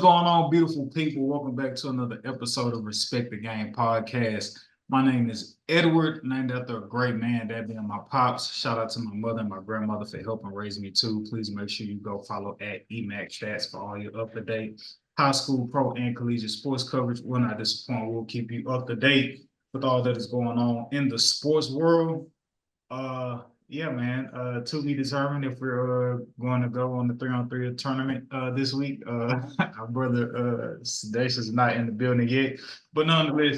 Going on, beautiful people? Welcome back to another episode of Respect the Game podcast. My name is Edward, named after a great man, that being my pops. Shout out to my mother and my grandmother for helping raise me too. Please make sure you go follow at EMAC Stats for all your up-to-date high school, pro, and collegiate sports coverage. We'll not disappoint. We'll keep you up to date with all that is going on in the sports world. Yeah, man. To be determined if we're going to go on the 3-on-3 tournament this week. Our brother Dash is not in the building yet, but nonetheless,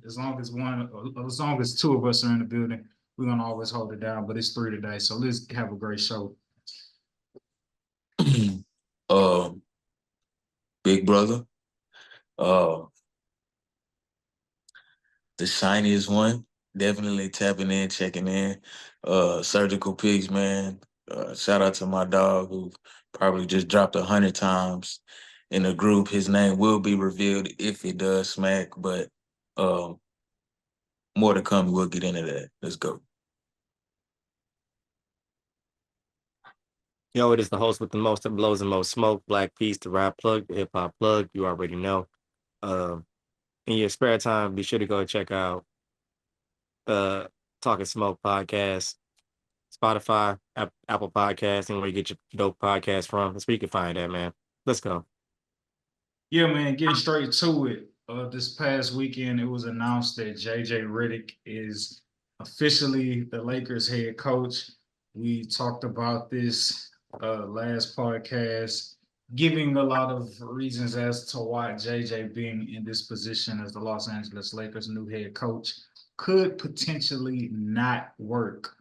as long as two of us are in the building, we're gonna always hold it down. But it's three today, so let's have a great show. Big brother, uh, the shiniest one, definitely tapping in, checking in. Surgical Pigs, man. Shout out to my dog who probably just dropped 100 times in the group. His name will be revealed if it does smack, but more to come. We'll get into that. Let's go. Yo, it is the host with the most that blows the most smoke, Black Peace, the rap plug, the hip hop plug. You already know. In your spare time, be sure to go check out Talking Smoke podcast, Spotify, Apple Podcasts, and where you get your dope podcast from. That's where you can find that, man. Let's go. Yeah, man. Getting straight to it. This past weekend, it was announced that Redick is officially the Lakers head coach. We talked about this last podcast, giving a lot of reasons as to why JJ being in this position as the Los Angeles Lakers new head coach could potentially not work.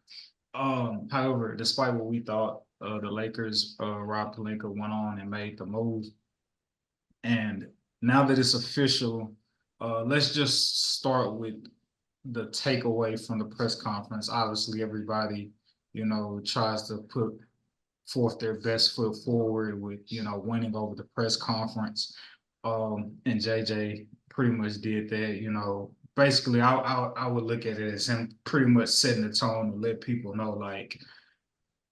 However, despite what we thought, the Lakers, Rob Pelinka went on and made the move. And now that it's official, let's just start with the takeaway from the press conference. Obviously, everybody, tries to put forth their best foot forward with, winning over the press conference. And JJ pretty much did that. Basically, I would look at it as him pretty much setting the tone to let people know, like,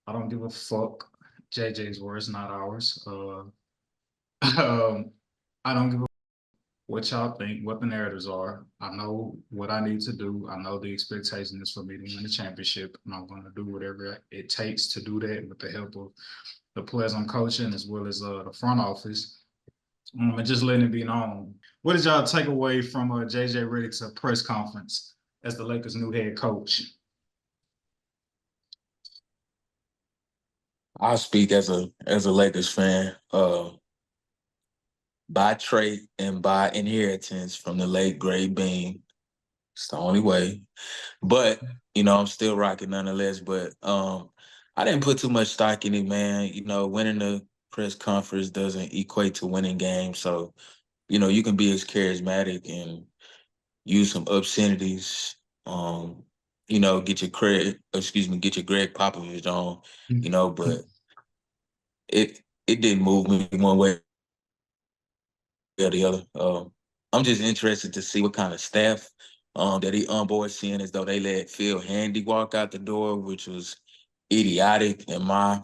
I don't give a fuck. JJ's words, not ours. I don't give a what y'all think, what the narratives are. I know what I need to do. I know the expectation is for me to win the championship, and I'm going to do whatever it takes to do that with the help of the players I'm coaching as well as the front office. And just letting it be known. What did y'all take away from JJ Redick's press conference as the Lakers' new head coach? I speak as a Lakers fan. By trait and by inheritance from the late great Bean. It's the only way. But, I'm still rocking nonetheless. But I didn't put too much stock in it, man. Winning the press conference doesn't equate to winning games. So, you can be as charismatic and use some obscenities. Get your Greg Popovich on, but it didn't move me one way or the other. I'm just interested to see what kind of staff that he onboard, seeing as though they let Phil Handy walk out the door, which was idiotic in my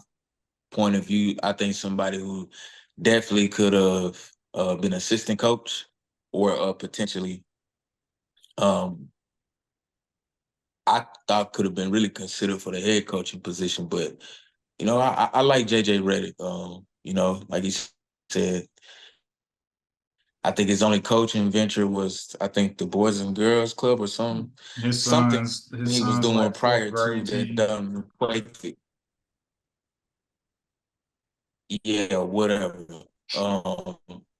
point of view. I think somebody who definitely could have been assistant coach or potentially I thought could have been really considered for the head coaching position. But, I like JJ Redick. Like he said, I think his only coaching venture was, I think, the Boys and Girls Club or something he was doing like prior to grade that team. done equate. Yeah, whatever.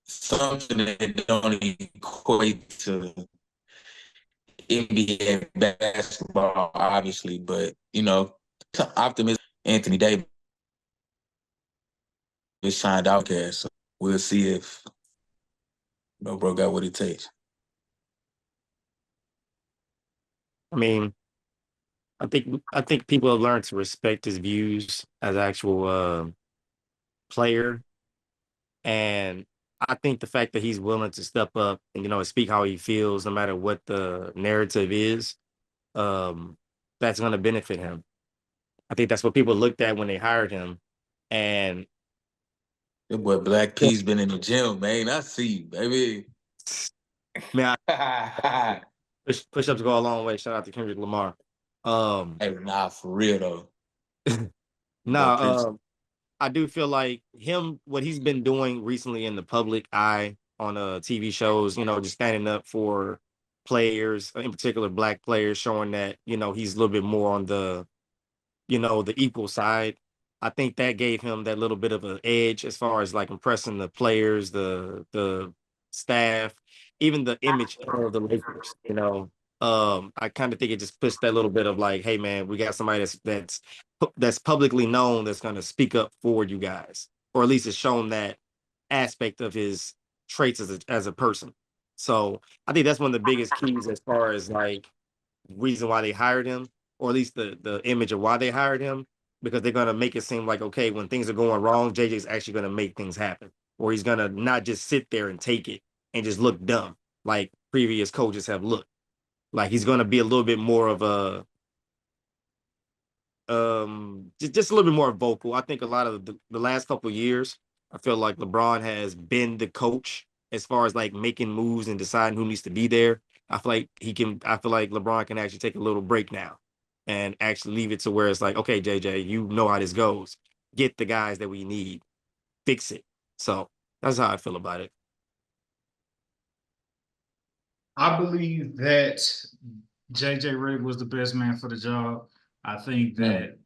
Something that don't equate to NBA basketball, obviously, but optimism. Anthony Davis signed out there, so we'll see if bro got what it takes. I mean, I think people have learned to respect his views as actual player, and I think the fact that he's willing to step up and speak how he feels, no matter what the narrative is, that's going to benefit him. I think that's what people looked at when they hired him, and That boy Black P's been in the gym, man. I see you, baby. Man, push-ups go a long way. Shout out to Kendrick Lamar. Hey, nah, for real though. Nah, I do feel like what he's been doing recently in the public eye on TV shows, just standing up for players, in particular Black players, showing that, he's a little bit more on the equal side. I think that gave him that little bit of an edge as far as like impressing the players, the staff, even the image of the Lakers. I kind of think it just puts that little bit of like, hey man, we got somebody that's publicly known that's going to speak up for you guys, or at least it's shown that aspect of his traits as a person. So I think that's one of the biggest keys as far as like reason why they hired him, or at least the image of why they hired him, because they're gonna make it seem like, okay, when things are going wrong, JJ's actually gonna make things happen, or he's gonna not just sit there and take it and just look dumb like previous coaches have looked. Like he's gonna be a little bit more of a just a little bit more vocal. I think a lot of the last couple of years, I feel like LeBron has been the coach as far as like making moves and deciding who needs to be there. I feel like LeBron can actually take a little break now and actually leave it to where it's like, okay, JJ, you know how this goes. Get the guys that we need, fix it. So that's how I feel about it. I believe that JJ Redick was the best man for the job. I think that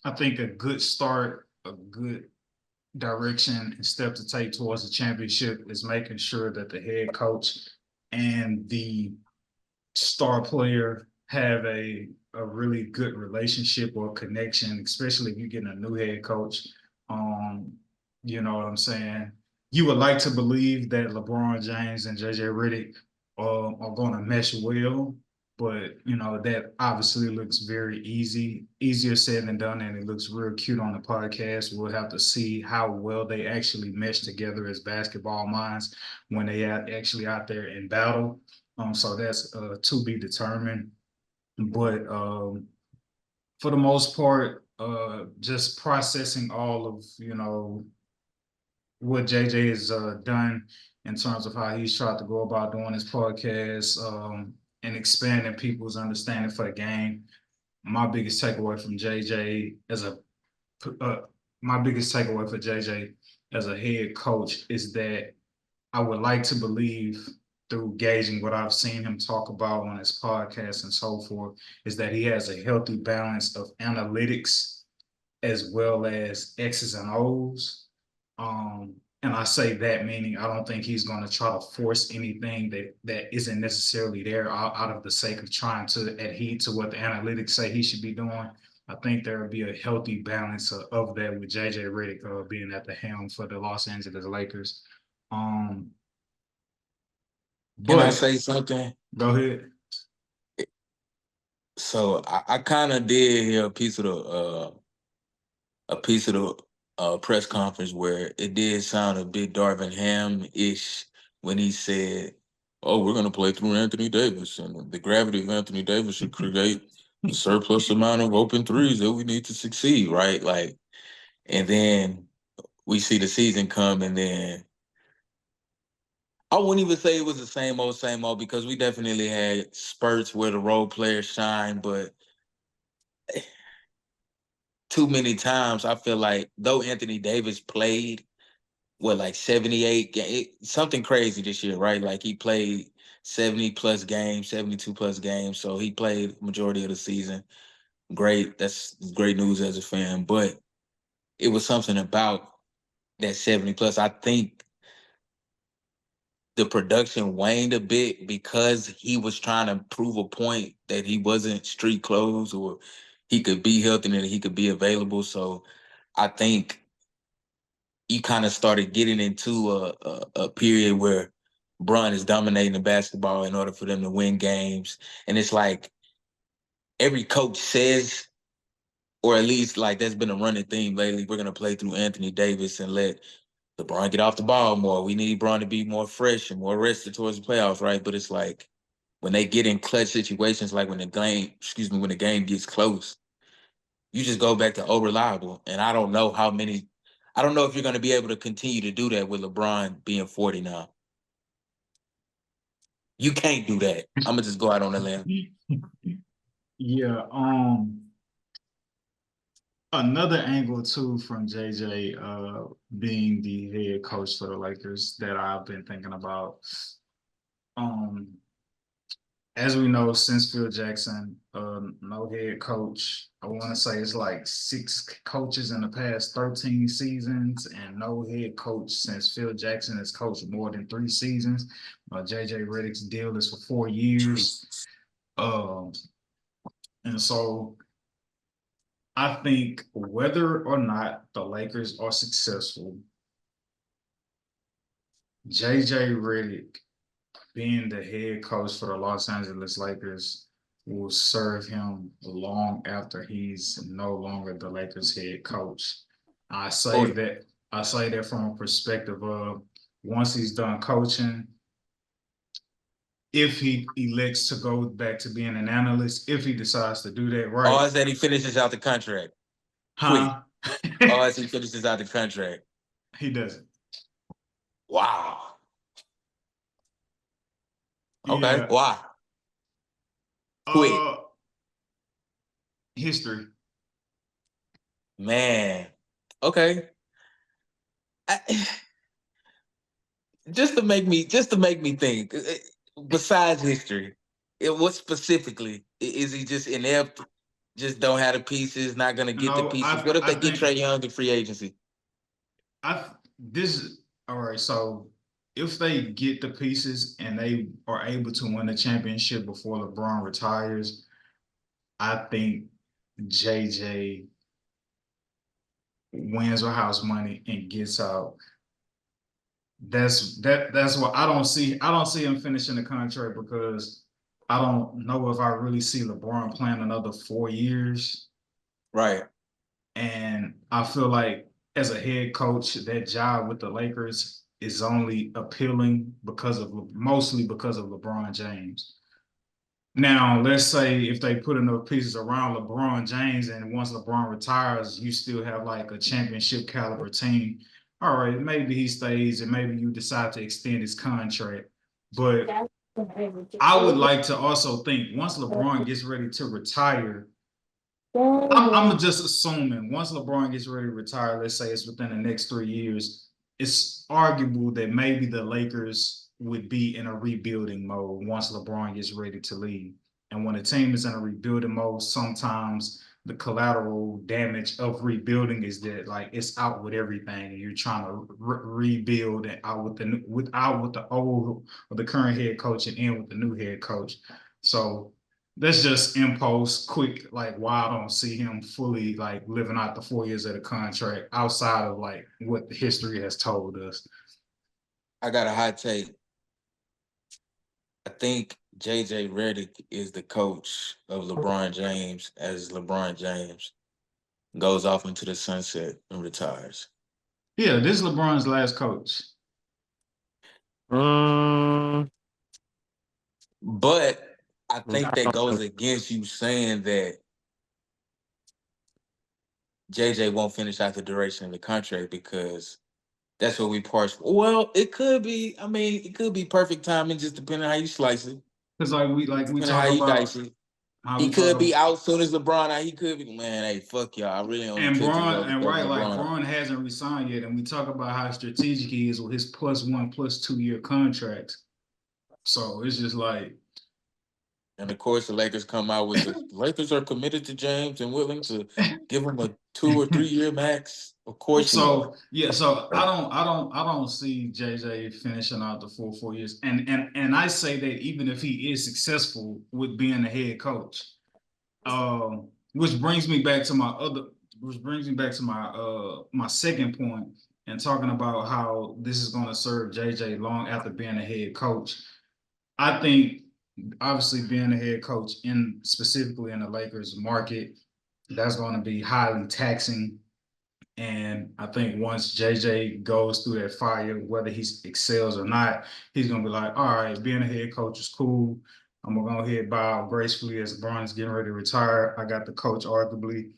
I think a good start, a good direction and step to take towards the championship is making sure that the head coach and the star player have a really good relationship or connection, especially if you're getting a new head coach. You know what I'm saying? You would like to believe that LeBron James and JJ Redick are going to mesh well, but that obviously looks very easier said than done, and it looks real cute on the podcast. We'll have to see how well they actually mesh together as basketball minds when they are actually out there in battle. So that's to be determined. But for the most part, just processing all of what JJ has done in terms of how he's tried to go about doing his podcast and expanding people's understanding for the game. My biggest takeaway from JJ my biggest takeaway for JJ as a head coach is that I would like to believe, through gauging what I've seen him talk about on his podcast and so forth, is that he has a healthy balance of analytics as well as X's and O's. And I say that meaning I don't think he's going to try to force anything that isn't necessarily there out of the sake of trying to adhere to what the analytics say he should be doing. I think there will be a healthy balance of that with JJ Redick being at the helm for the Los Angeles Lakers. Can I But say something? go ahead. So I kind of did hear a piece of the press conference where it did sound a bit Darvin Ham-ish when he said, "Oh, we're gonna play through Anthony Davis, and the gravity of Anthony Davis should create the surplus amount of open threes that we need to succeed." Right, like, and then we see the season come, and then I wouldn't even say it was the same old, because we definitely had spurts where the role players shine, but too many times I feel like though Anthony Davis played like 78 something crazy this year, right? Like he played 70 plus games, 72 plus games. So he played majority of the season. Great. That's great news as a fan. But it was something about that 70 plus. I think the production waned a bit because he was trying to prove a point that he wasn't street clothes, or he could be healthy and he could be available. So I think you kind of started getting into a period where Bron is dominating the basketball in order for them to win games. And it's like every coach says, or at least like that's been a running theme lately, we're going to play through Anthony Davis and let LeBron get off the ball more. We need Bron to be more fresh and more rested towards the playoffs, right? But it's like when they get in clutch situations, like when the game gets close, you just go back to reliable. And I don't know how many I don't know if you're going to be able to continue to do that with LeBron being 40 now. You can't do that. I'm gonna just go out on a limb. Yeah. Another angle too from JJ being the head coach for the Lakers that I've been thinking about. As we know, since Phil Jackson, no head coach. I want to say it's like 6 coaches in the past 13 seasons, and no head coach since Phil Jackson has coached more than 3 seasons. JJ Redick's deal is for 4 years. And so I think whether or not the Lakers are successful, JJ Redick being the head coach for the Los Angeles Lakers will serve him long after he's no longer the Lakers head coach. I say that from a perspective of once he's done coaching, if he elects to go back to being an analyst, if he decides to do that, right? Or is that he finishes out the contract? Huh? Or as he finishes out the contract? He doesn't. Wow. Okay. Yeah. Why? Quick. History. Man. Okay. Just to make me think. Besides history, what specifically is he just inept? Just don't have the pieces. Not gonna get the pieces. What if they get Trae Young in free agency? All right. So if they get the pieces and they are able to win the championship before LeBron retires, I think JJ wins with house money and gets out. That's what I don't see him finishing the contract because I don't know if I really see LeBron playing another 4 years. Right. And I feel like as a head coach, that job with the Lakers is only appealing mostly because of LeBron James. Now, let's say if they put enough pieces around LeBron James and once LeBron retires, you still have like a championship caliber team. All right, maybe he stays and maybe you decide to extend his contract. But I would like to also think once LeBron gets ready to retire, I'm just assuming once LeBron gets ready to retire, let's say it's within the next 3 years, it's arguable that maybe the Lakers would be in a rebuilding mode once LeBron gets ready to leave. And when a team is in a rebuilding mode, sometimes the collateral damage of rebuilding is that like it's out with everything, and you're trying to rebuild and out with the old or the current head coach and in with the new head coach. So that's just impulse, quick, like why I don't see him fully like living out the 4 years of the contract outside of like what the history has told us. I got a hot take. I think JJ Redick is the coach of LeBron James as LeBron James goes off into the sunset and retires. Yeah, this is LeBron's last coach. But I think that goes against you saying that JJ won't finish out the duration of the contract because that's what we parse. Well, it could be. I mean, it could be perfect timing, just depending on how you slice it. Because we talk how you about dice it. He could be out soon as LeBron. He could be, man. Hey, fuck y'all. I really only took Bron hasn't resigned yet, and we talk about how strategic he is with his +1, +2 year contracts. So it's just like. And of course, the Lakers come out with the Lakers are committed to James and willing to give him a 2 or 3 year max. Of course. So I don't see JJ finishing out the full 4 years. And I say that even if he is successful with being a head coach, which brings me back to my my second point and talking about how this is going to serve JJ long after being a head coach. I think obviously being a head coach specifically in the Lakers market, that's going to be highly taxing. And I think once JJ goes through that fire, whether he excels or not, he's going to be like, all right, being a head coach is cool. I'm going to go ahead and bow gracefully as LeBron is getting ready to retire. I got the coach arguably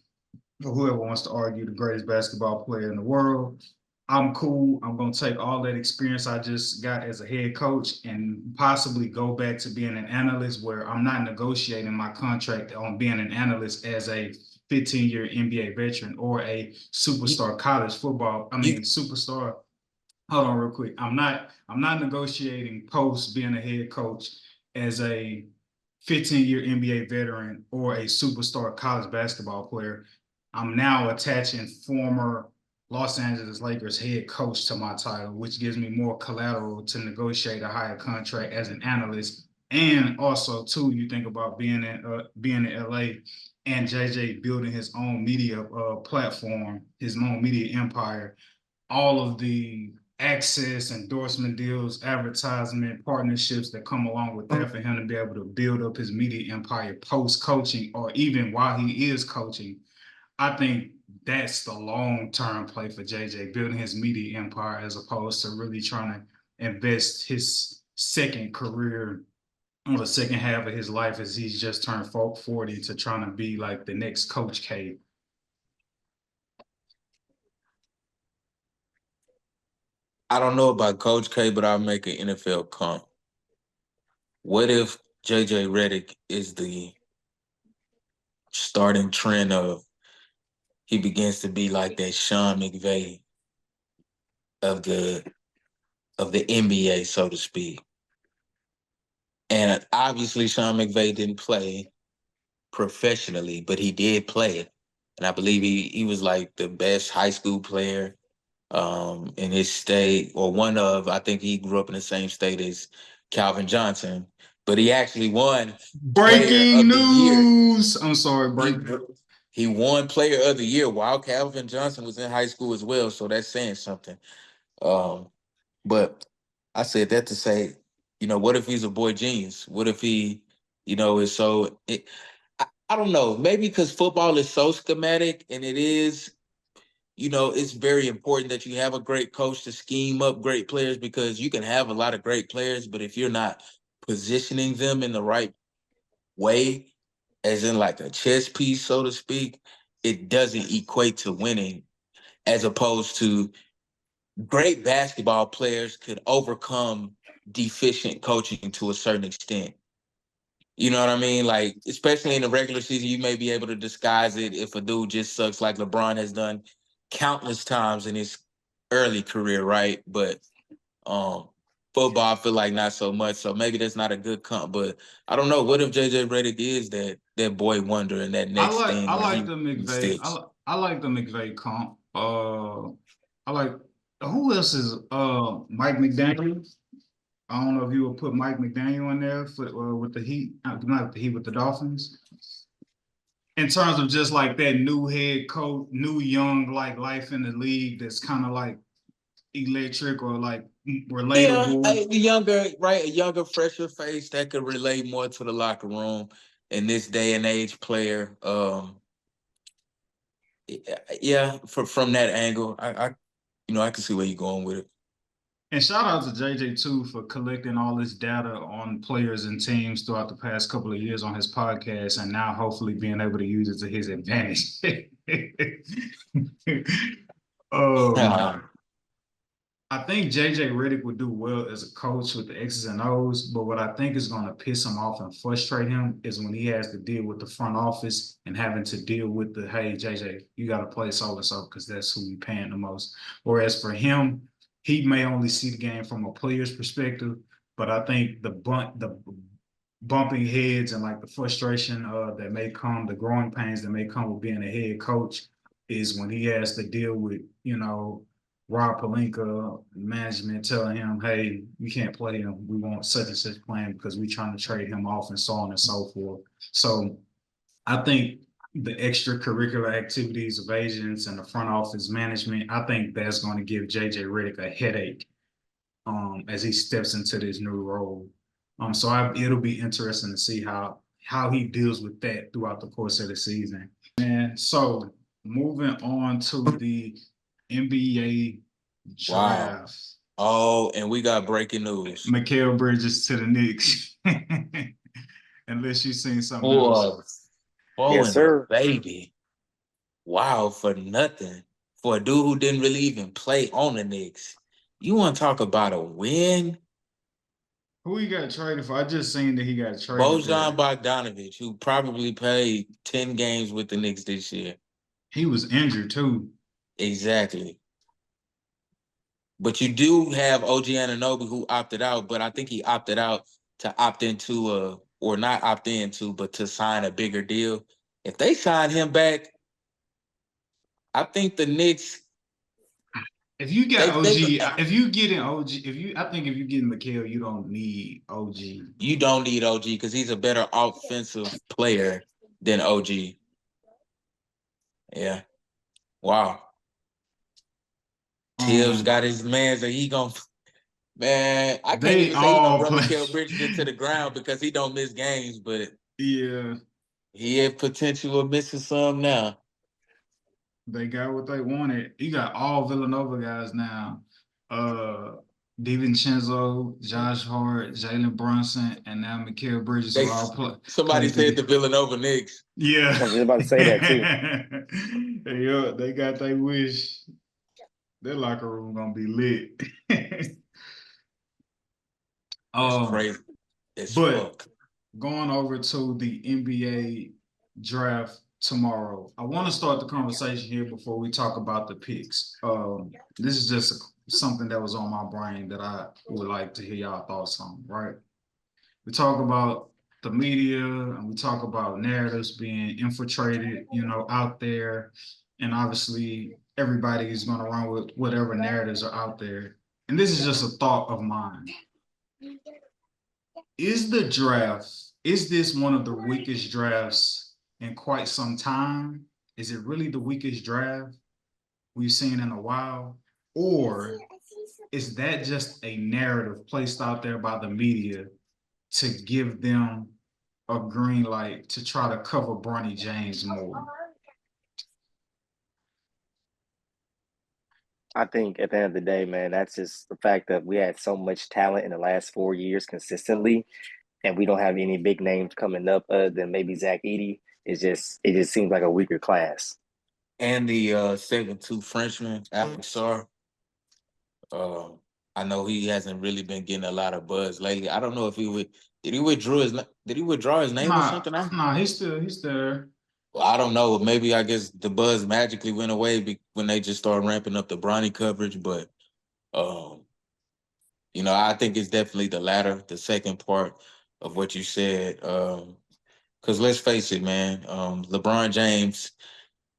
or whoever wants to argue the greatest basketball player in the world. I'm cool. I'm going to take all that experience I just got as a head coach and possibly go back to being an analyst where I'm not negotiating my contract on being an analyst as a 15-year NBA veteran or a superstar college football. Superstar. Hold on real quick. I'm not negotiating post being a head coach as a 15-year NBA veteran or a superstar college basketball player. I'm now attaching former Los Angeles Lakers head coach to my title, which gives me more collateral to negotiate a higher contract as an analyst. And also, too, you think about being in LA and JJ building his own media platform, his own media empire, all of the access, endorsement deals, advertisement, partnerships that come along with that for him to be able to build up his media empire post coaching or even while he is coaching. I think that's the long-term play for JJ, building his media empire as opposed to really trying to invest his second career or the second half of his life as he's just turned 40 to trying to be like the next Coach K. I don't know about Coach K, but I'll make an NFL comp. What if JJ Redick is the starting trend of he begins to be like that Sean McVay of the NBA, so to speak. And obviously Sean McVay didn't play professionally, but he did play. And I believe he was like the best high school player in his state, or one of, I think he grew up in the same state as Calvin Johnson, but he actually won Breaking news. I'm sorry, He won Player of the Year while Calvin Johnson was in high school as well, so that's saying something. But I said that to say, what if he's a boy genius? What if he, is so... I don't know. Maybe because football is so schematic, and it is, it's very important that you have a great coach to scheme up great players, because you can have a lot of great players, but if you're not positioning them in the right way, as in like a chess piece, so to speak, it doesn't equate to winning, as opposed to great basketball players could overcome deficient coaching to a certain extent. You know what I mean? Like, especially in the regular season, you may be able to disguise it if a dude just sucks, like LeBron has done countless times in his early career, right? But football, I feel like not so much. So maybe that's not a good comp. But I don't know. What if JJ Redick is that boy wonder and that next thing? I like the McVay. I like the McVay comp. I like, who else is Mike McDaniel? I don't know if you would put Mike McDaniel in there for with the Heat, not with the Heat, with the Dolphins. In terms of just like that new head coach, new young like life in the league that's kind of like electric or like relatable. Yeah, a younger, fresher face that could relate more to the locker room in this day and age player. Yeah, from that angle, I can see where you're going with it. And shout out to JJ too for collecting all this data on players and teams throughout the past couple of years on his podcast, and now hopefully being able to use it to his advantage. I think JJ Redick would do well as a coach with the X's and O's, but what I think is going to piss him off and frustrate him is when he has to deal with the front office and having to deal with the, hey, JJ, you got to play so and so because that's who we paying the most. Whereas for him, he may only see the game from a player's perspective, but I think the bumping heads and like the frustration that may come, the growing pains that may come with being a head coach is when he has to deal with, Rob Pelinka management telling him, hey, you can't play him. We want such and such plan because we're trying to trade him off and so on and so forth. So I think the extracurricular activities of agents and the front office management, I think that's going to give JJ Redick a headache as he steps into this new role. It'll be interesting to see how he deals with that throughout the course of the season. And so moving on to the NBA draft. Wow. Oh, and we got breaking news. Mikal Bridges to the Knicks. Unless you've seen something else. Yes, sir. Baby. Wow, for nothing. For a dude who didn't really even play on the Knicks. You want to talk about a win? Who he got traded for? I just seen that he got traded Bojan there. Bogdanovic, who probably played 10 games with the Knicks this year. He was injured too. Exactly. But you do have OG Anunoby who opted out, but I think he opted out to opt into or not opt into, but to sign a bigger deal. If they sign him back, I think the Knicks. If you got OG, they if you getting OG, I think if you getting Mikal, you don't need OG. You don't need OG because he's a better offensive player than OG. Yeah. Wow. Tibbs got his man, so he gonna. Man, I can't They even say he gonna all run play. Mikal Bridges into the ground because he don't miss games, but Yeah, he had potential of missing some now. they got what they wanted. You got all Villanova guys now. DiVincenzo, Josh Hart, Jalen Brunson, and now Mikal Bridges who all Somebody played said the together. Villanova Knicks. Yeah. I was just about to say that too. Yeah, they got their wish. Their locker room gonna be lit. It's crazy as But fuck. going over to the NBA draft tomorrow, I want to start the conversation here before we talk about the picks. This is just something that was on my brain that I would like to hear y'all thoughts on, right? We talk about the media and we talk about narratives being infiltrated, out there. And obviously, everybody is going to run with whatever narratives are out there. And this is just a thought of mine. Is this one of the weakest drafts in quite some time? Is it really the weakest draft we've seen in a while? Or is that just a narrative placed out there by the media to give them a green light to try to cover Bronny James more? I think at the end of the day, man, that's just the fact that we had so much talent in the last 4 years consistently, and we don't have any big names coming up other than maybe Zach Edey. It just seems like a weaker class. And the 7'2" Frenchman, Alex Sarr. I know he hasn't really been getting a lot of buzz lately. I don't know if did he withdraw his name or something? He's there. Well, I don't know. Maybe I guess the buzz magically went away when they just started ramping up the Bronny coverage. But I think it's definitely the latter, the second part of what you said. Because let's face it, man, LeBron James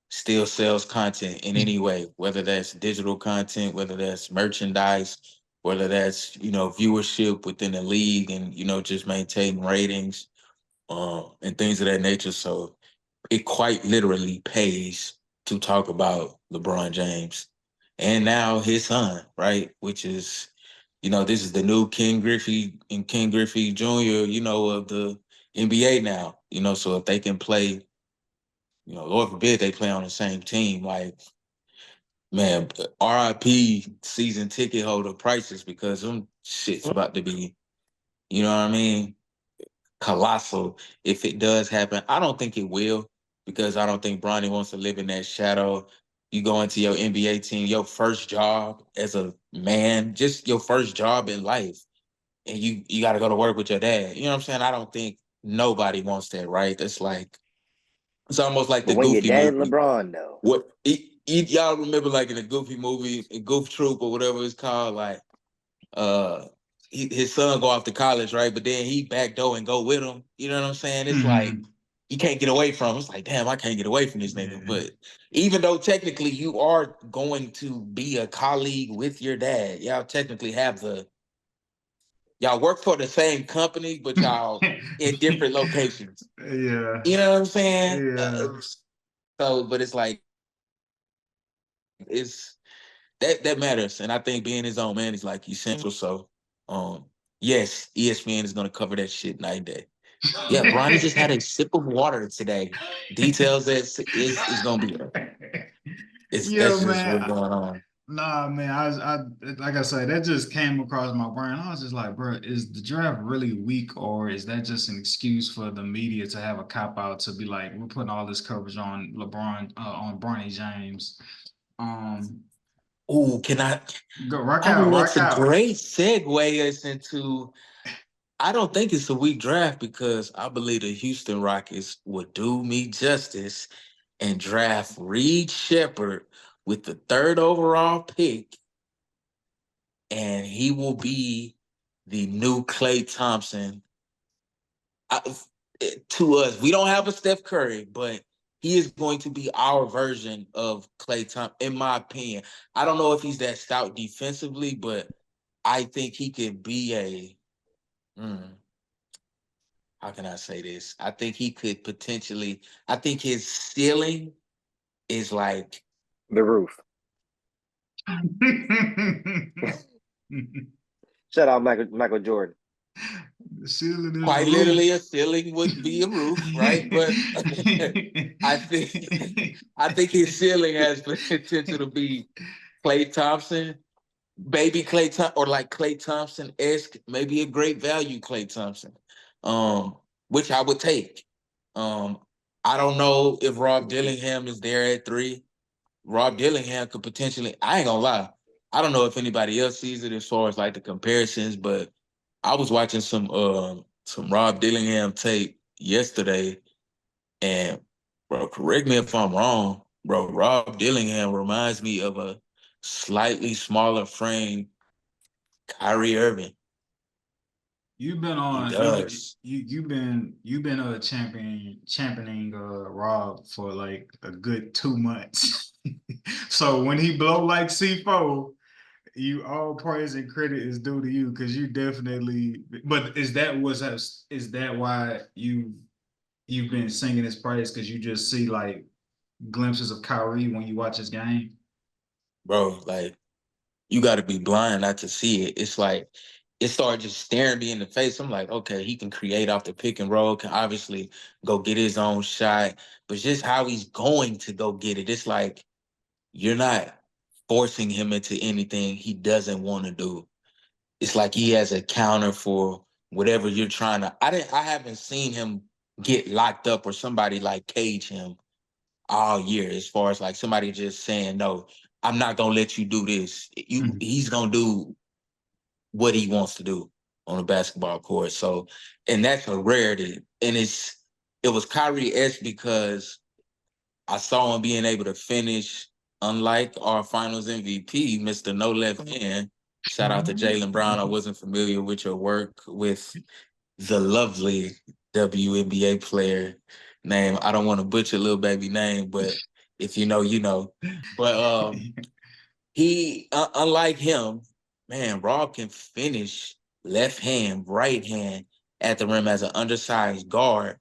still sells content in any way, whether that's digital content, whether that's merchandise, whether that's, viewership within the league and, just maintaining ratings and things of that nature. So it quite literally pays to talk about LeBron James and now his son, right? Which is, this is the new King Griffey and King Griffey Jr., of the NBA now, so if they can play, Lord forbid they play on the same team, like, man, RIP season ticket holder prices because them shit's about to be, you know what I mean? Colossal if it does happen. I don't think it will because I don't think Bronny wants to live in that shadow. You go into your NBA team, your first job as a man, just your first job in life, and you got to go to work with your dad. You know what I'm saying? I don't think nobody wants that, right? It's almost like But the when your Goofy dad movie. LeBron though, Y'all remember like in the Goofy movie, Goof Troop or whatever it's called, like his son go off to college, right? But then he backdoor and go with him. You know what I'm saying? It's like he can't get away from him. It's like, damn, I can't get away from this nigga. Yeah. But even though technically you are going to be a colleague with your dad, y'all work for the same company, but y'all in different locations. Yeah. You know what I'm saying? Yeah. But it's like it's that matters, and I think being his own man is like essential. So, yes, ESPN is gonna cover that shit night and day. Yeah, Bronny just had a sip of water today. Details that is gonna be. That's Yeah, just what's man. going on. Nah, man, I like I said, that just came across my brain. I was just like, bro, is the draft really weak, or is that just an excuse for the media to have a cop out to be like, we're putting all this coverage on LeBron, on Bronny James? Um, Oh, can I? Go rock Oh, out, that's rock a out. great segue us into. I don't think it's a weak draft because I believe the Houston Rockets would do me justice and draft Reed Shepherd with the 3rd overall pick, and he will be the new Klay Thompson. To us, we don't have a Steph Curry, but he is going to be our version of Klay Thompson, in my opinion. I don't know if he's that stout defensively, but I think he could be how can I say this? I think he could potentially, I think his ceiling is like The roof. Shout out Michael Jordan. The ceiling is the quite literally a roof. ceiling would be a roof, right? But I think I think his ceiling has potential to be Klay Thompson, baby Klay Thompson, or like Klay Thompson-esque, maybe a great value Klay Thompson, which I would take. Um, I don't know if Rob Dillingham is there at 3. Rob Dillingham could potentially, I ain't gonna lie, I don't know if anybody else sees it as far as like the comparisons, but I was watching some Rob Dillingham tape yesterday, and bro, correct me if I'm wrong, bro. Rob Dillingham reminds me of a slightly smaller frame Kyrie Irving. You've been He on does. you've been championing Rob for like a good 2 months. So when he blow like C4, you all praise and credit is due to you because you definitely. But is that why you've been singing his praise because you just see like glimpses of Kyrie when you watch his game? Bro, like you got to be blind not to see it. It's like it started just staring me in the face. I'm like, okay, he can create off the pick and roll, can obviously go get his own shot, but just how he's going to go get it. It's like you're not forcing him into anything he doesn't want to do. It's like he has a counter for whatever you're trying to. I haven't seen him get locked up or somebody like cage him all year as far as like somebody just saying, no, I'm not gonna let you do this. He's gonna do what he wants to do on a basketball court. So, and that's a rarity. And it was Kyrie-esque because I saw him being able to finish, unlike our finals MVP, Mr. No Left Hand. Shout out to Jaylen Brown. I wasn't familiar with your work with the lovely WNBA player name. I don't want to butcher little baby name, but if you know, you know. But he, unlike him, man, Rob can finish left hand, right hand at the rim as an undersized guard.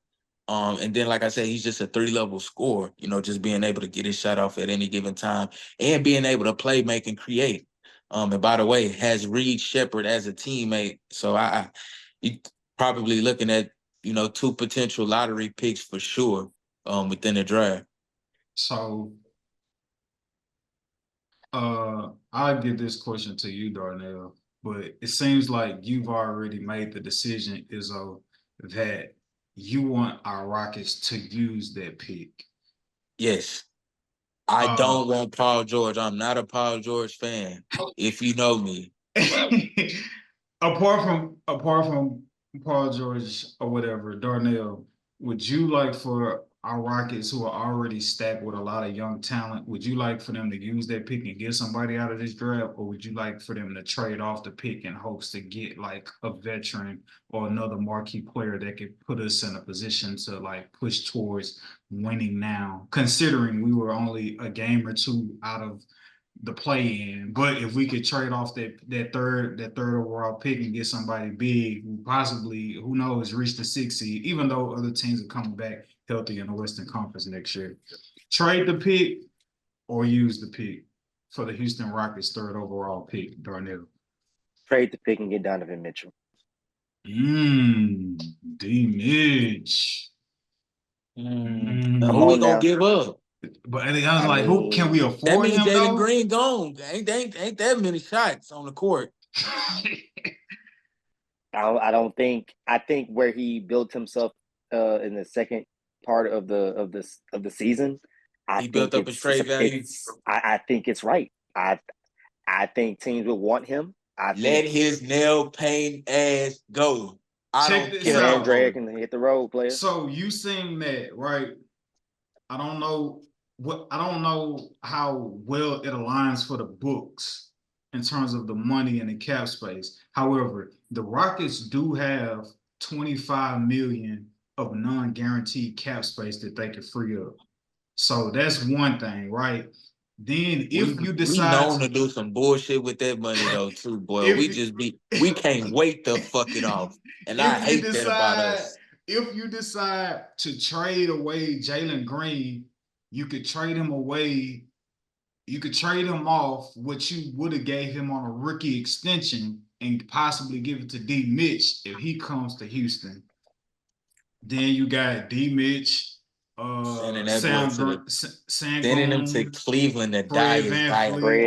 And then, like I said, he's just a 3-level scorer, you know, just being able to get his shot off at any given time and being able to play, make, and create. And by the way, has Reed Shepherd as a teammate. So you probably looking at, you know, 2 potential lottery picks for sure within the draft. So I'll give this question to you, Darnell, but it seems like you've already made the decision, Izzo, that you want our Rockets to use that pick. Yes. I don't want Paul George. I'm not a Paul George fan, if you know me. apart from Paul George or whatever, Darnell, would you like for our Rockets who are already stacked with a lot of young talent, would you like for them to use that pick and get somebody out of this draft, or would you like for them to trade off the pick in hopes to get like a veteran or another marquee player that could put us in a position to like push towards winning now, considering we were only a game or two out of the play in. But if we could trade off that third overall pick and get somebody big who possibly, who knows, reach the 6th seed, even though other teams are coming back healthy in the Western Conference next year. Trade the pick or use the pick for the Houston Rockets third overall pick, Darnell. Trade the pick and get Donovan Mitchell. D Mitch. Who we on gonna now. give up? But I was I like, who can we mean, That afford means him Jalen though? Green gone. Ain't that many shots on the court. I don't think. I think where he built himself in the second part of the season, I He built think up his trade value. I think it's right. I think teams will want him. I Let think his nail paint ass go. I Check don't this care. him and out. Andrea can hit the road, player. So you saying that, right? I don't know how well it aligns for the books in terms of the money and the cap space. However, the Rockets do have 25 million of non-guaranteed cap space that they could free up. So that's one thing, right? Then if you We decide known to do some bullshit with that money though, too, boy. if We can't wait to fuck it off. And I if you hate that about decide us. if you decide to trade away Jalen Green, you could trade him away. You could trade him off what you would have gave him on a rookie extension and possibly give it to D Mitch if he comes to Houston. Then you got D Mitch, Sending that boy to the sending him to Sangoon, Cleveland to die Fred is VanVleet, Fred,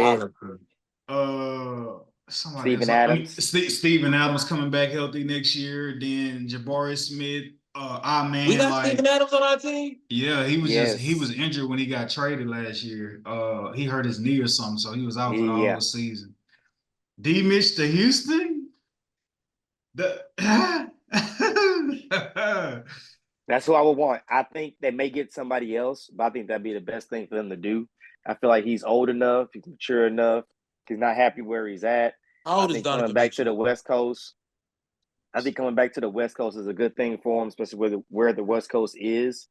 diabolical. somebody else. Steven Adams. Steven Adams coming back healthy next year. Then Jabari Smith. We Man, got like, Steven Adams on our team. yeah, he was Yes. injured when he got traded last year. He hurt his knee or something, so he was out for the Yeah. whole season. D Mitch to Houston. The That's who I would want. I think they may get somebody else, but I think that'd be the best thing for them to do. I feel like he's old enough, he's mature enough, he's not happy where he's at. How I old is think coming Donovan back to Mitchell? the West Coast, I think coming back to the West Coast is a good thing for him, especially where the West Coast is.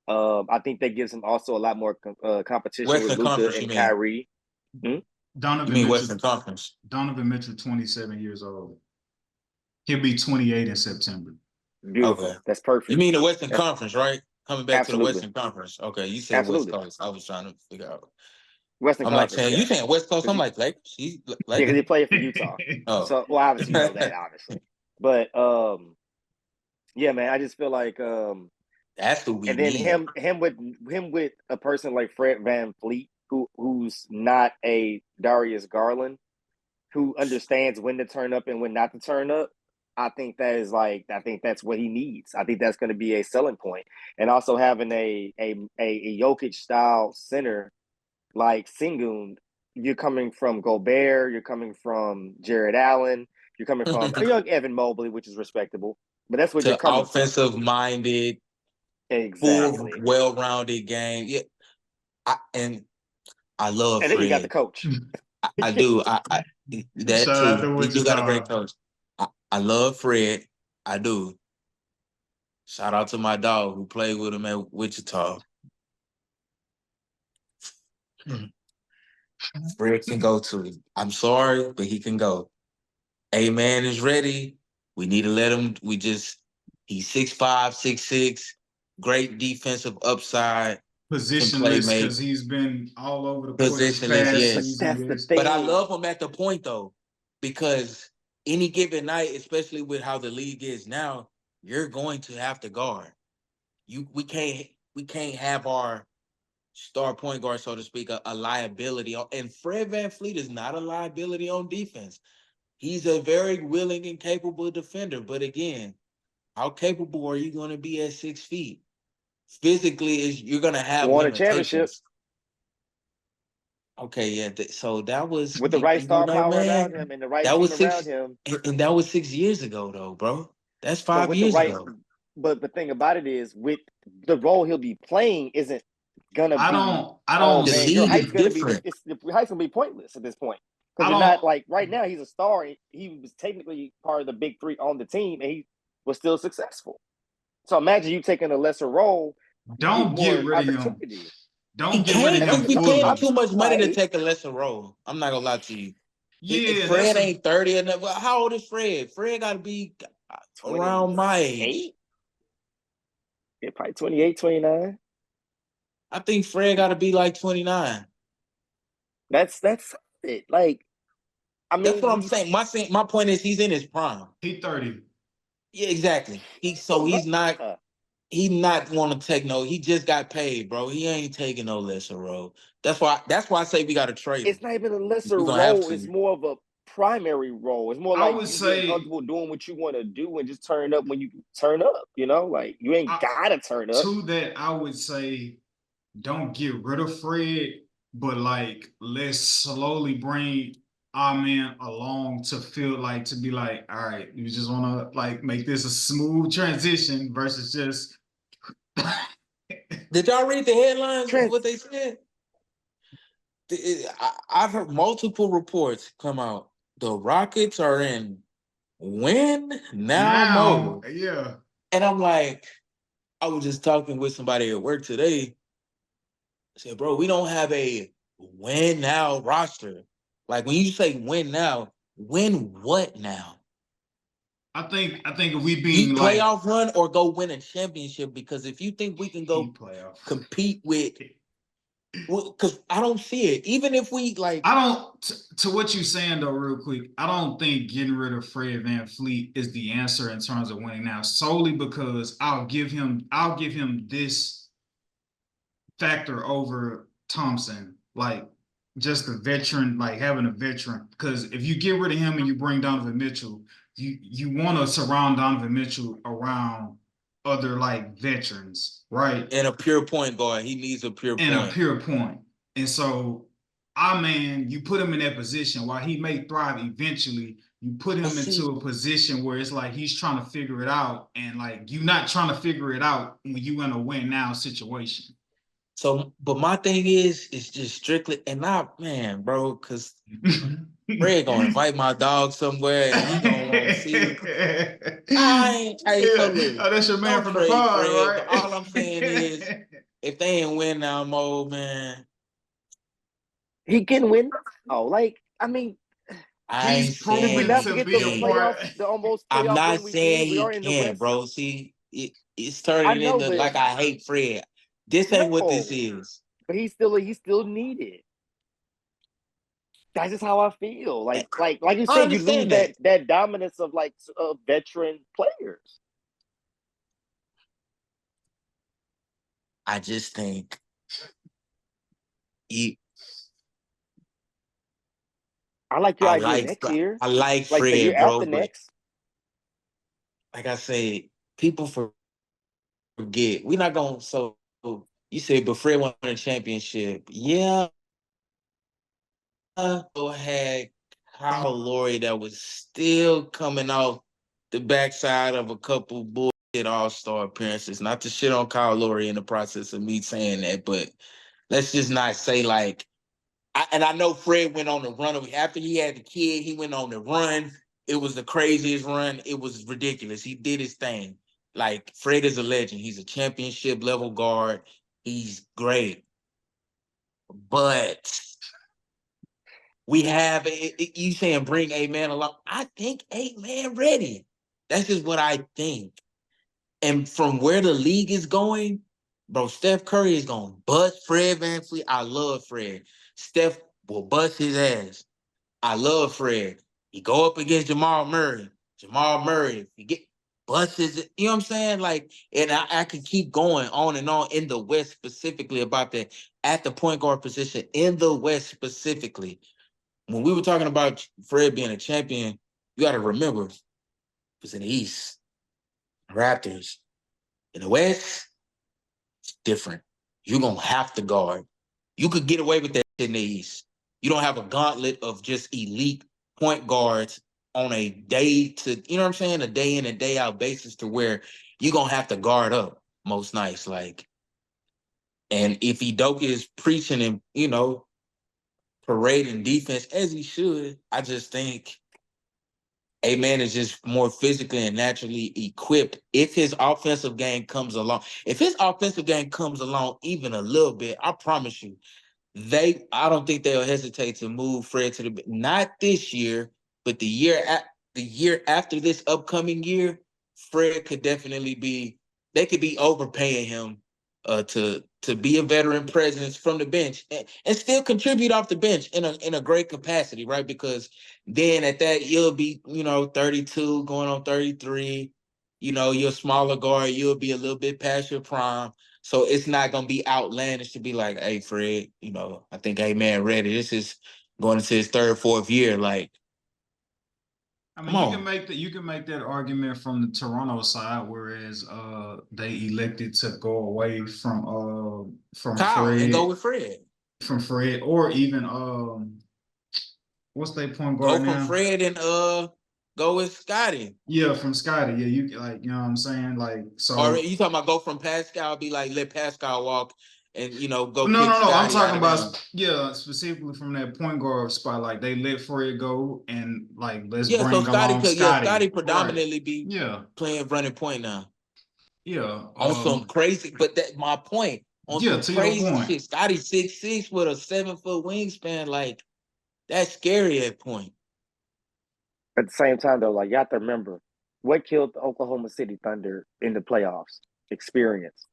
I think that gives him also a lot more competition with Western Luka Conference, you and mean? Kyrie. You Donovan mean Mitchell. Western Conference? Donovan Mitchell, 27 years old. He'll be 28 in September. Beautiful. Okay. That's perfect. You mean the Western Conference, right? Coming back to the Absolutely. Western Conference. Okay, you said West Absolutely. Coast. I was trying to figure out. Western I'm like Conference, saying, yeah. you saying West Coast, I'm like Lakers. Yeah, because he played for Utah. Oh. So, well, obviously you know that, obviously. But yeah, man, I just feel like That's who we and then need. him with a person like Fred VanVleet, who's not a Darius Garland, who understands when to turn up and when not to turn up. I think that's what he needs. I think that's going to be a selling point. And also having a Jokic style center like Sengun, you're coming from Gobert, you're coming from Jared Allen, you're coming from a young Evan Mobley, which is respectable, but that's what you're To coming offensive minded, from. Exactly. full, well-rounded game. Yeah, I love And then you got the Fred. coach. I do. That Shout out to too. He do got a great Wichita. coach. I love Fred. I do. Shout out to my dog who played with him at Wichita. Fred can go too. I'm sorry, but he can go. A-Man is ready. We need to let him. He's 6'5", 6'6", great defensive upside. Positionless because he's been all over the court this Positionless, past yes. But season. that's the Yes. thing. But I love him at the point though, because any given night, especially with how the league is now, you're going to have to guard. We can't have our star point guard, so to speak, a liability. And Fred VanVleet is not a liability on defense. He's a very willing and capable defender. But again, how capable are you going to be at 6 feet? Physically, you're going to have won a championship limitations. Okay, yeah. So that was with the right star power man, around him and the right that team was around him. and that was 6 years ago, though, bro. That's But 5 with the years right, ago. but the thing about it is, with the role he'll be playing, isn't gonna be. I don't Oh The man, your league is height's gonna be. different. Your height's gonna be pointless at this point I because you're don't not like right now. He's a star. He was technically part of the big three on the team, and he was still successful. So imagine you taking a lesser role. You don't get more get rid of him. opportunity. Don't get rid of him He can't fully. too much money to Right. take a lesser role. I'm not gonna lie to you. Yeah, Fred ain't 30 enough. Well, how old is Fred? Fred got to be around my age. Yeah, probably 28, 29. I think Fred got to be like 29. That's it. Like, I mean, That's what I'm saying. My point is he's in his prime. he 30. Yeah, exactly. He's not he not want to take no. He just got paid, bro. He ain't taking no lesser role. That's why I say we got to trade him. It's not even a lesser We're gonna have role. to. It's more of a primary role. It's more I like would you getting say comfortable doing what you want to do and just turn up when you turn up. You know, like you ain't gotta turn up. to that, I would say don't get rid of Fred, but like let's slowly bring our man along to feel like to be like, all right, you just want to like make this a smooth transition versus just. Did y'all read the headlines of Trent, what they said? I've heard multiple reports come out. The Rockets are in win now mode. Yeah. And I'm like, I was just talking with somebody at work today. I said, bro, we don't have a win now roster. Like when you say win now, win what now? I think if we Deep being like playoff run or go win a championship, because if you think we can go playoff compete with, because I don't see it. Even if we like, I don't to what you're saying though, real quick. I don't think getting rid of Fred VanVleet is the answer in terms of winning now, solely because I'll give him this factor over Thompson, like just a veteran, like having a veteran. Because if you get rid of him and you bring Donovan Mitchell, you want to surround Donovan Mitchell around other like veterans, right? and a pure point guard. He needs a pure And point. a pure point. And so, man, you put him in that position while he may thrive eventually. You put him into a position where it's like he's trying to figure it out, and like you're not trying to figure it out when you're in a win now situation. So, but my thing is just strictly, and not, man, bro, because Fred gonna invite my dog somewhere and he gonna want to see it. So look, Oh, that's your man don't from the trade pod, Fred, right? but all I'm saying is, if they ain't win now mode, man, he can win. Oh, like I mean, I ain't He's did we saying proven not he to forget be the a can. part. playoff, the almost I'm playoff not run we did? saying We he are in the can, West. bro. See, it's I turning know, into but like I hate Fred. This ain't what this no, is. but he's still needed. That's just how I feel. Like you I said, you lose understand that. that dominance of like veteran players. I just think he. I like your idea next year, I like like the year Fred, bro, after but next. like I said, people forget. We're not gonna. So you said, but Fred won a championship. Yeah, had Kyle Lowry that was still coming off the backside of a couple bullshit All-Star appearances. Not to shit on Kyle Lowry in the process of me saying that, but let's just not say like. I know Fred went on the run after he had the kid. He went on the run. It was the craziest run. It was ridiculous. He did his thing. Like Fred is a legend. He's a championship level guard. He's great, but we have you saying bring a man along. I think 8-man ready. That's just what I think. And from where the league is going, bro, Steph Curry is going to bust Fred VanVleet. I love Fred. Steph will bust his ass. I love Fred. He go up against Jamal Murray. Jamal Murray, he get busts his, you know what I'm saying? Like, and I could keep going on and on in the West specifically about that at the point guard position in the West specifically. When we were talking about Fred being a champion, you got to remember, it was in the East. Raptors. In the West, it's different. You're going to have to guard. You could get away with that in the East. You don't have a gauntlet of just elite point guards on a day to, you know what I'm saying, a day in and day out basis to where you're going to have to guard up most nights. Like, and if Udoka is preaching and, you know, parading defense as he should, I just think A-Man is just more physically and naturally equipped. If his offensive game comes along, even a little bit, I promise you, I don't think they'll hesitate to move Fred to the, not this year, but the year after this upcoming year, Fred could definitely they could be overpaying him to be a veteran presence from the bench and still contribute off the bench in a great capacity, right? Because then at that, you'll be, 32 going on 33. you're a smaller guard, you'll be a little bit past your prime. So it's not gonna be outlandish to be like, hey, Fred, I think man, ready. This is going into his third, fourth year. Like, I mean, you can make that argument from the Toronto side, whereas they elected to go away from Kyle Fred and go with Fred. From Fred, or even what's their point Go guard from now? Fred and go with Scotty. Yeah, from Scotty. Yeah, you know what I'm saying? Like, so. Or you talking about go from Pascal, be like, let Pascal walk and go No, kick Scotty I'm talking about specifically from that point guard spot. Like, they let Fred go and like let's so bring along Scotty. Scotty predominantly Right. be playing running point now. Yeah. On some crazy, but that's my point. On some crazy shit. Scotty 6'6" with a 7-foot wingspan, like that's scary at point. At the same time, though, like you have to remember what killed the Oklahoma City Thunder in the playoffs? Experience.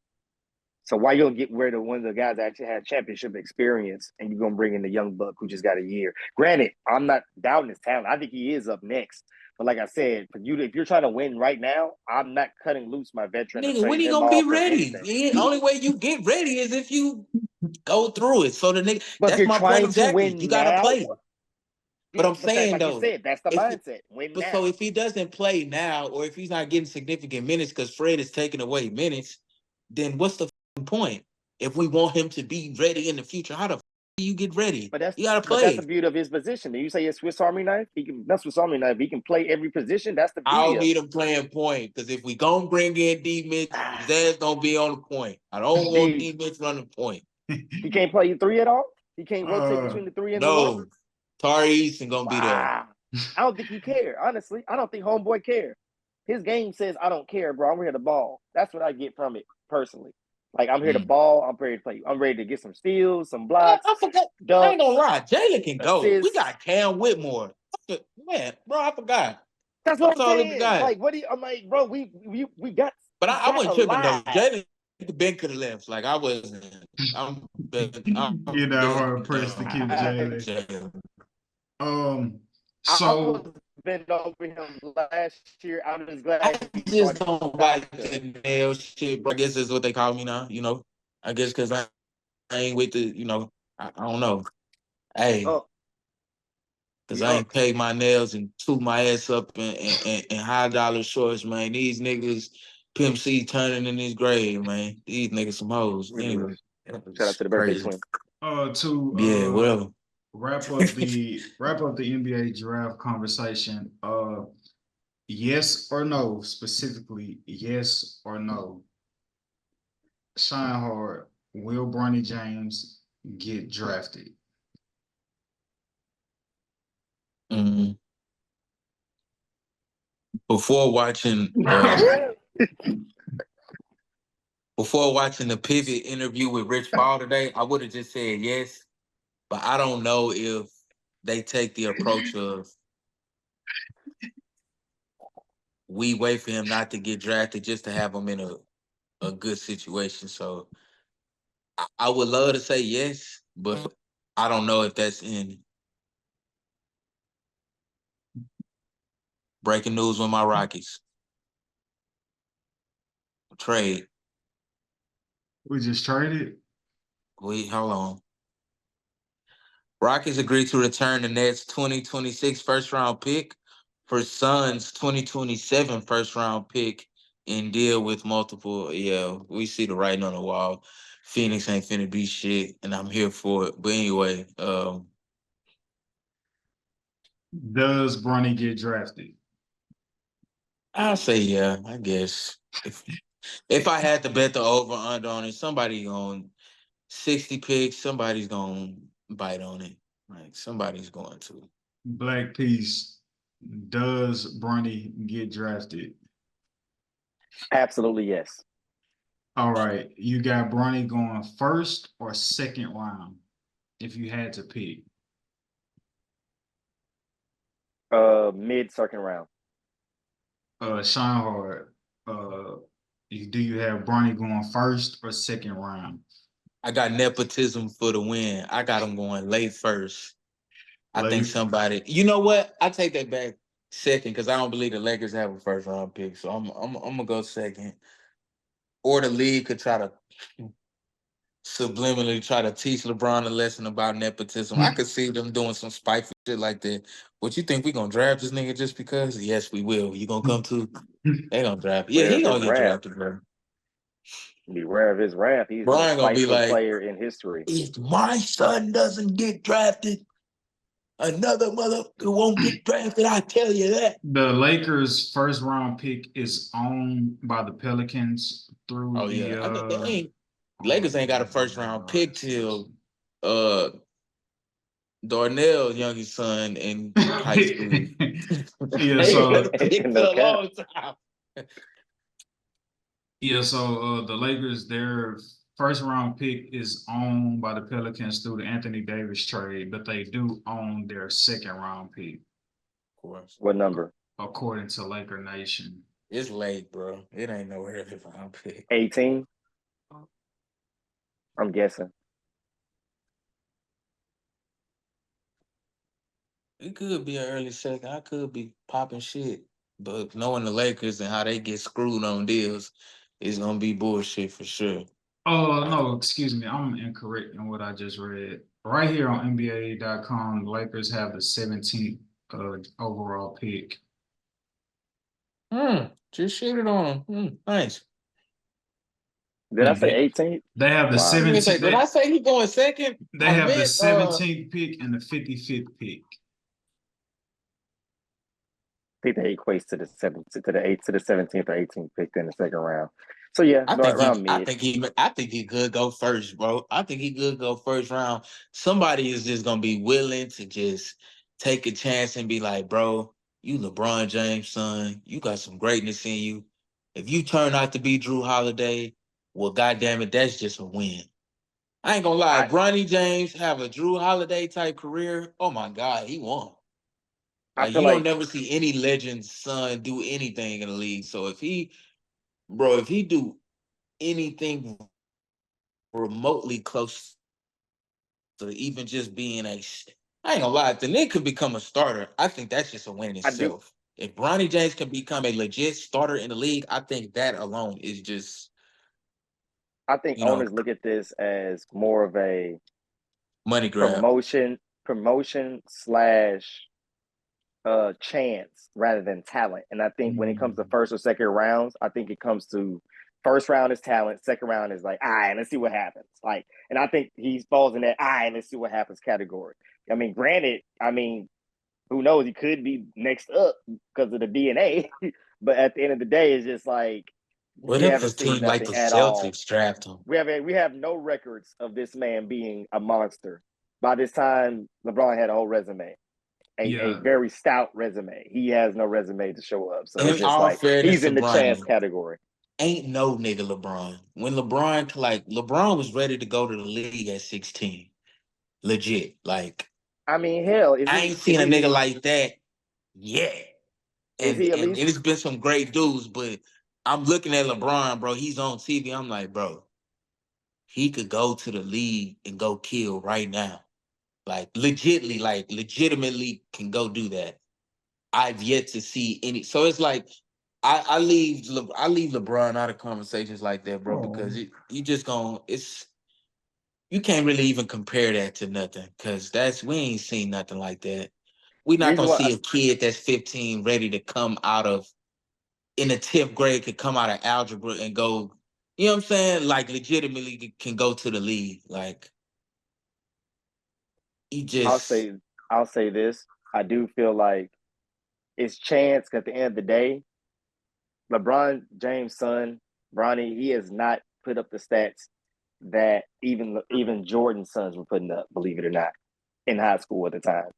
So why you gonna get rid of one of the guys that actually had championship experience and you're gonna bring in the young buck who just got a year? Granted, I'm not doubting his talent. I think he is up next. But like I said, for you, if you're trying to win right now, I'm not cutting loose my veteran. Nigga, when he gonna be ready? The only way you get ready is if you go through it. So the nigga, but that's my point exactly. You gotta now, play. But I'm saying like though, you said, that's the mindset. Win now. So if he doesn't play now, or if he's not getting significant minutes because Fred is taking away minutes, then what's the point? If we want him to be ready in the future, how the do you get ready? But you gotta play. But that's the beauty of his position. Do you say it's Swiss Army knife? That's Swiss Army knife. He can play every position. That's the beauty. I don't need him playing point because if we gonna bring in D Mitch, his ass gonna be on the point. I don't want D Mitch running point. He can't play 3 at all. He can't rotate between the 3 and the 1. No, Tari Easton gonna be there. I don't think he care. Honestly, I don't think homeboy care. His game says, "I don't care, bro. I'm here to ball." That's what I get from it personally. Like, I'm here to ball. I'm ready to play. I'm ready to get some steals, some blocks. I forgot. I ain't gonna lie. Jalen can go. We got Cam Whitmore. Man, bro, I forgot. That's what I'm saying. Like, what do you? I'm like, bro, we got. But I wasn't tripping though. Jalen, Ben could have left. Like I wasn't. You're not hard pressed to keep Jalen. So been over him last year. I'm just glad. I just don't like the nail shit, bro. I guess that's what they call me now. I guess because I ain't with the. I don't know. Hey, because I ain't paid my nails and toot my ass up in high dollar shorts, man. These niggas, Pimp C turning in his grave, man. These niggas some hoes. Anyway, shout out to the birthday twin. Whatever. Wrap up the NBA draft conversation. Yes or no, specifically, yes or no. Shine hard. Will Bronny James get drafted? Before watching the Pivot interview with Rich Paul today, I would have just said yes. But I don't know if they take the approach of we wait for him not to get drafted just to have him in a good situation. So I would love to say yes, but I don't know if that's in. Breaking news with my Rockies. Trade. We just traded? Hold on. Rockets agreed to return the Nets 2026 first-round pick for Suns 2027 first-round pick and deal with multiple. Yeah, we see the writing on the wall. Phoenix ain't finna be shit, and I'm here for it. But anyway, does Bronny get drafted? I'll say yeah, I guess. If I had to bet the over-under on it, somebody on 60 picks, somebody's gonna bite on it. Like somebody's going to. Black Peace, does Bronny get drafted? Absolutely yes. All right. You got Bronny going first or second round if you had to pick? Mid-second round. Shine hard. Do you have Bronny going first or second round? I got nepotism for the win. I got him going late first. I think somebody. You know what? I take that back. second because I don't believe the Lakers have a first round pick. So I'm gonna go second. Or the league could try to subliminally try to teach LeBron a lesson about nepotism. I could see them doing some spiteful shit like that. What you think we gonna draft this nigga just because? Yes, we will. You gonna come too? They gonna draft. Yeah, Rare he of his gonna get wrath. drafted, bro. Beware of his wrath. He's the most Brian gonna be spiteful like, player in history. if my son doesn't get drafted, another motherfucker won't get drafted. I tell you that. The Lakers' first round pick is owned by the Pelicans through Oh the yeah, I think they ain't. Lakers ain't got a first round pick till Darnell's youngest son in high school. Yeah, They so got a pick No for a cap. long time. the Lakers, their first round pick is owned by the Pelicans through the Anthony Davis trade, but they do own their second round pick, Of course. What number? according to Laker Nation. It's late, bro. It ain't no early round pick. 18? I'm guessing. It could be an early second. I could be popping shit. But knowing the Lakers and how they get screwed on deals, it's gonna be bullshit for sure. Oh, no, excuse me. I'm incorrect in what I just read. Right here on NBA.com, the Lakers have the 17th overall pick. Just shit it on them. Nice. Did I say 18? They have the Wow. I was gonna say, 17th. did I say he going second? They I have the meant, 17th pick and the 55th pick. I think that equates to the 17th or 18th pick in the second round. So yeah, around mid. I think he could go first, bro. I think he could go first round. Somebody is just gonna be willing to just take a chance and be like, bro, you LeBron James' son, you got some greatness in you. If you turn out to be Drew Holiday, well, goddamn it, that's just a win. I ain't gonna lie, Bronny James have a Drew Holiday type career. Oh my God, he won. I Like feel you don't like never see any legend's son do anything in the league. So if he do anything remotely close to even just being I ain't gonna lie, if the nigga could become a starter, I think that's just a win in I do. itself. If Bronny James can become a legit starter in the league, I think that alone is just, I think you know, owners look at this as more of a money grab. promotion slash chance rather than talent. And I think when it comes to first or second rounds, I think it comes to first round is talent, second round is like, all right, let's see what happens. Like, and I think he falls in that all right, let's see what happens category. I mean, granted, who knows? He could be next up because of the DNA. But at the end of the day, it's just like What we if a haven't seen team like the nothing at all. Celtics draft him? We have no records of this man being a monster. By this time, LeBron had a whole resume, a very stout resume. He has no resume to show up. So it's In just all like fairness he's to in the chance Bronny, category. ain't no nigga LeBron. When LeBron was ready to go to the league at 16. Legit. Like, I mean, hell, I ain't seen a nigga like that yet. Is And he at least? it's been some great dudes, but I'm looking at LeBron, bro. He's on TV. I'm like, bro, he could go to the league and go kill right now. Like legitimately can go do that. I've yet to see any. So it's like I leave LeBron out of conversations like that, bro, because you just you can't really even compare that to nothing, because we ain't seen nothing like that. We're not gonna see a kid that's 15 ready to come out of in the 10th grade could come out of algebra and go, you know what I'm saying? Like legitimately can go to the league. Like I'll say this. I do feel like it's chance at the end of the day. LeBron James' son, Bronny, he has not put up the stats that even Jordan's sons were putting up, believe it or not, in high school at the time.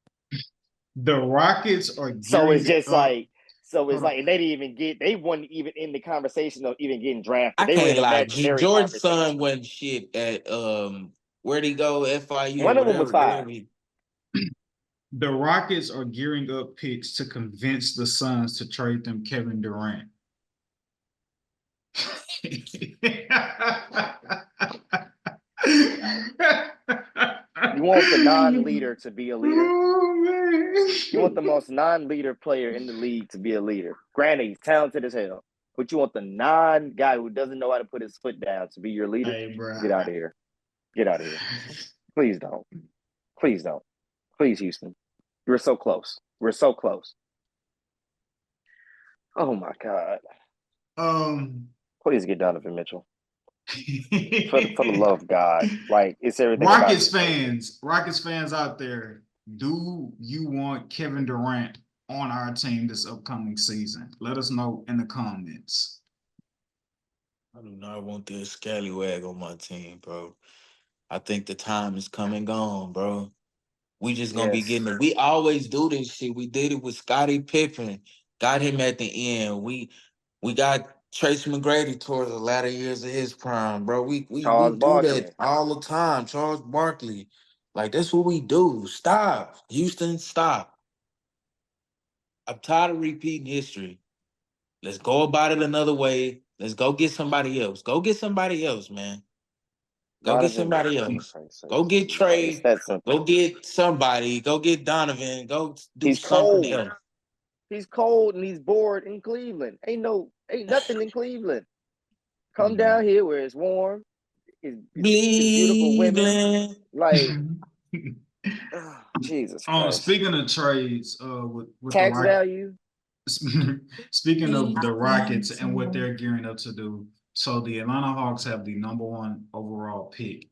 The Rockets are so it's just like they didn't even they weren't even in the conversation of even getting drafted. They were in imaginary Jordan's son wasn't shit at where'd he go? FIU. One of them was 5. The Rockets are gearing up picks to convince the Suns to trade them Kevin Durant. You want the non-leader to be a leader? Oh, man. You want the most non-leader player in the league to be a leader. Granted, he's talented as hell, but you want the non-guy who doesn't know how to put his foot down to be your leader? Hey, bro. Get out of here. Get out of here. Please don't. Please don't. Please, Houston. We're so close. We're so close. Oh, my God. Please get Donovan Mitchell. For the love of God. Like, it's everything Rockets about fans out there, do you want Kevin Durant on our team this upcoming season? Let us know in the comments. I do not want this scallywag on my team, bro. I think the time is come and gone, bro. We just gonna be getting it. We always do this shit. We did it with Scottie Pippen, got him at the end. We got Tracy McGrady towards the latter years of his prime, bro. We Charles do Barkley. that all the time. Charles Barkley. Like, that's what we do. Stop. Houston, stop. I'm tired of repeating history. Let's go about it another way. Let's go get somebody else. Go get somebody else, man. Go get somebody else. Go get Trey. Go get somebody. Go get Donovan. Go do something else. He's cold and he's bored in Cleveland. Ain't nothing in Cleveland. Come down here where it's warm. It's beautiful women. Like, Jesus Christ. Speaking of trades, with tax value. Speaking of the Rockets and what they're gearing up to do, so the Atlanta Hawks have the #1 overall pick.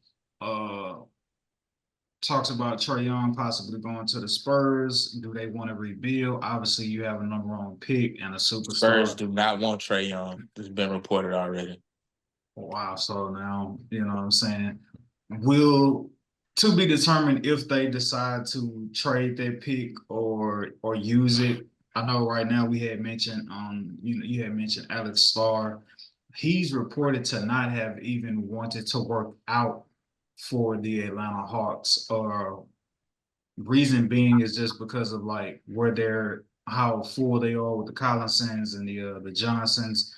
Talks about Trae Young possibly going to the Spurs. Do they want to rebuild? Obviously, you have a #1 pick and a superstar. Spurs do not want Trae Young. This has been reported already. Wow. So now, you know what I'm saying? To be determined if they decide to trade their pick or use it. I know right now we had mentioned, you had mentioned Alex Starr. He's reported to not have even wanted to work out for the Atlanta Hawks. Reason being is just because of like how full they are with the Collinsons and the Johnsons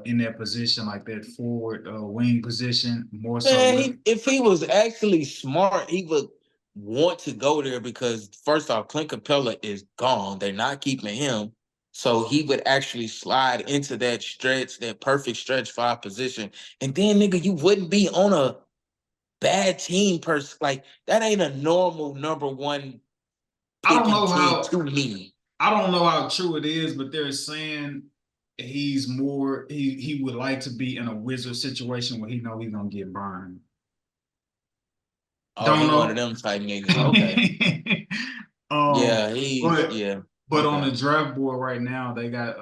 in that position, like that forward wing position, more so. Man, if he was actually smart, he would want to go there because first off, Clint Capella is gone. They're not keeping him. So he would actually slide into that stretch, that perfect stretch 5 position. And then, nigga, you wouldn't be on a bad team person. Like, that ain't a normal #1 picking team to me. I don't know how true it is, but they're saying he would like to be in a Wizard situation where he know he's gonna get burned. Oh, he's one of them type niggas. Okay. But on the draft board right now, they got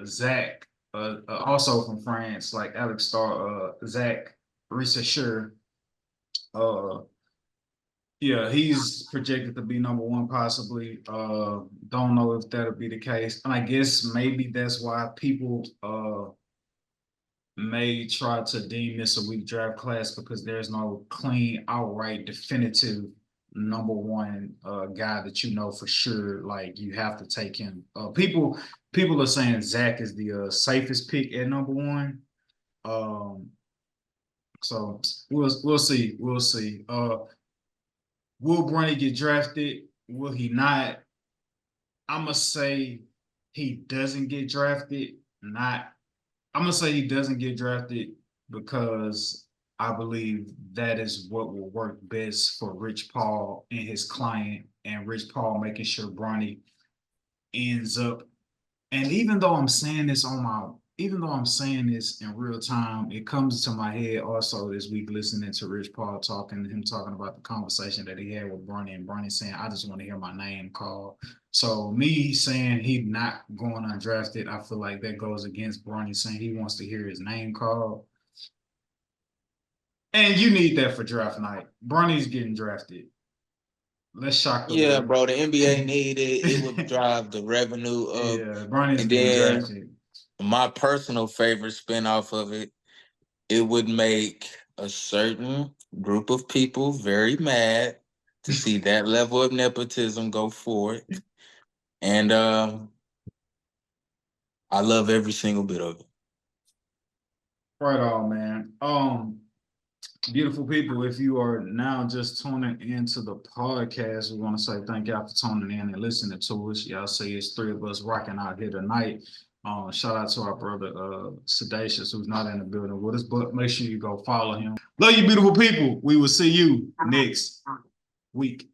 Zach, also from France, like Alex Starr, Zach Researcher. Yeah, he's projected to be #1 possibly. Don't know if that'll be the case. And I guess maybe that's why people may try to deem this a weak draft class because there's no clean, outright, definitive #1 guy that you know for sure. Like you have to take him. People are saying Zach is the safest pick at #1. So we'll see. We'll see. Will Bronny get drafted? Will he not? I'm gonna say he doesn't get drafted. I'm gonna say he doesn't get drafted because I believe that is what will work best for Rich Paul and his client, and Rich Paul making sure Bronny ends up. And even though I'm saying this in real time, it comes to my head also this week listening to Rich Paul talking about the conversation that he had with Bronny, and Bronny saying, I just want to hear my name called. So me saying he's not going undrafted, I feel like that goes against Bronny saying he wants to hear his name called. And you need that for draft night. Bronny's getting drafted. Let's shock the world. Bro, the NBA need it. It would drive the revenue up. Yeah, Bronny's getting drafted. My personal favorite spinoff of it, it would make a certain group of people very mad to see that level of nepotism go forward. And I love every single bit of it. Right on, man. Beautiful people, if you are now just tuning into the podcast, we want to say thank y'all for tuning in and listening to us. Y'all see it's three of us rocking out here tonight. Shout out to our brother Sedacious, who's not in the building with us, but make sure you go follow him. Love you, beautiful people. We will see you next week.